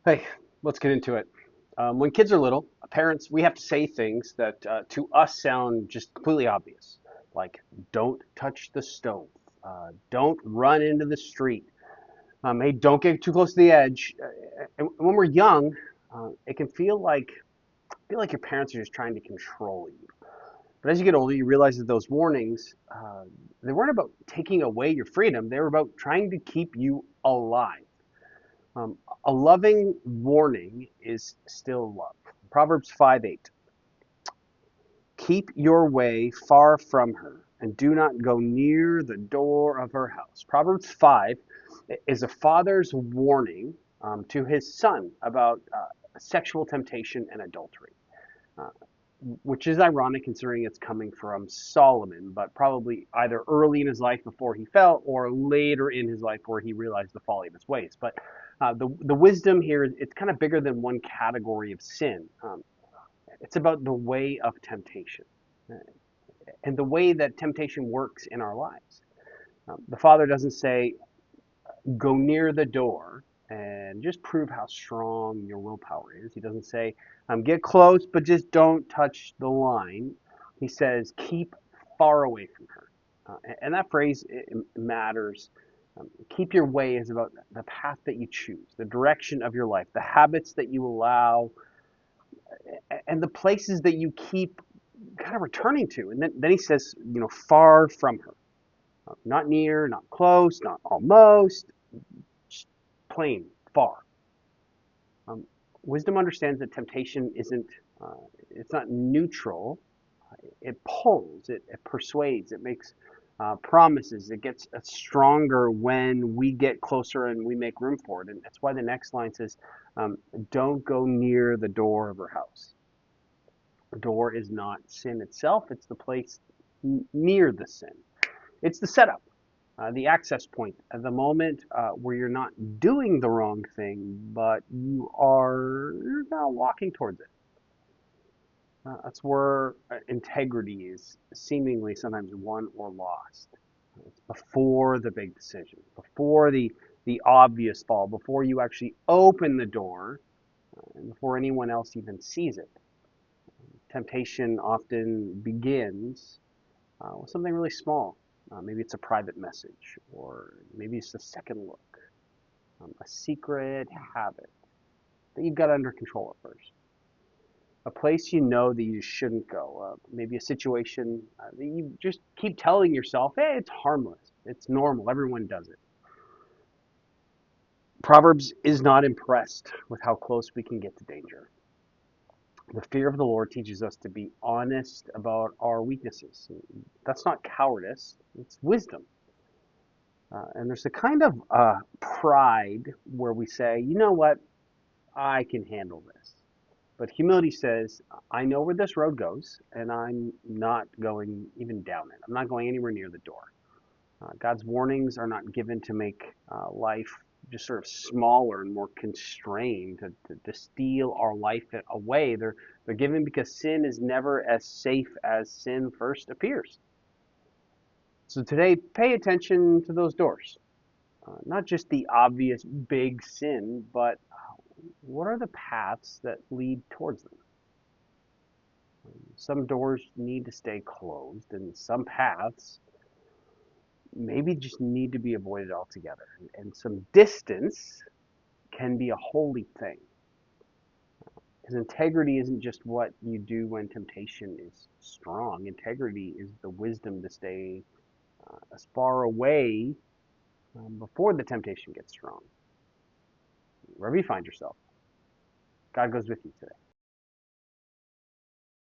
Hey, let's get into it. When kids are little, parents, we have to say things that to us sound just completely obvious, like don't touch the stove, don't run into the street, hey, don't get too close to the edge. And when we're young, it can feel like your parents are just trying to control you. But as you get older, you realize that those warnings, they weren't about taking away your freedom. They were about trying to keep you alive. Um, a loving warning is still love. Proverbs 5:8. Keep your way far from her and do not go near the door of her house. Proverbs 5 is a father's warning to his son about sexual temptation and adultery, uh, which is ironic considering it's coming from Solomon, but probably either early in his life before he fell or later in his life where he realized the folly of his ways. But the wisdom here, it's kind of bigger than one category of sin. It's about the way of temptation and the way that temptation works in our lives. The Father doesn't say, go near the door and just prove how strong your willpower is. He doesn't say, get close, but just don't touch the line. He says, keep far away from her. And that phrase it matters. Keep your way is about the path that you choose, the direction of your life, the habits that you allow, and the places that you keep kind of returning to. And then he says, far from her. Not near, not close, not almost, just plain far. Um, Wisdom understands that temptation isn't, it's not neutral. It pulls, it persuades, it makes promises. It gets stronger when we get closer and we make room for it. And that's why the next line says, don't go near the door of her house. The door is not sin itself, it's the place near the sin. It's the setup, the access point, the moment where you're not doing the wrong thing, but you're now walking towards it. That's where integrity is seemingly sometimes won or lost. It's before the big decision, before the obvious fall, before you actually open the door, and before anyone else even sees it. Temptation often begins with something really small. Maybe it's a private message, or maybe it's a second look, a secret habit that you've got under control at first. A place you know that you shouldn't go. Maybe a situation that you just keep telling yourself, hey, it's harmless, it's normal, everyone does it. Proverbs is not impressed with how close we can get to danger. The fear of the Lord teaches us to be honest about our weaknesses. That's not cowardice, it's wisdom. And there's a kind of pride where we say, you know what, I can handle this. But humility says, I know where this road goes, and I'm not going even down it. I'm not going anywhere near the door. God's warnings are not given to make life just sort of smaller and more constrained, to steal our life away. They're given because sin is never as safe as sin first appears. So today, pay attention to those doors. Not just the obvious big sin, but what are the paths that lead towards them? Some doors need to stay closed, and some paths maybe just need to be avoided altogether. And some distance can be a holy thing. Because integrity isn't just what you do when temptation is strong. Integrity is the wisdom to stay as far away before the temptation gets strong. Wherever you find yourself, God goes with you today.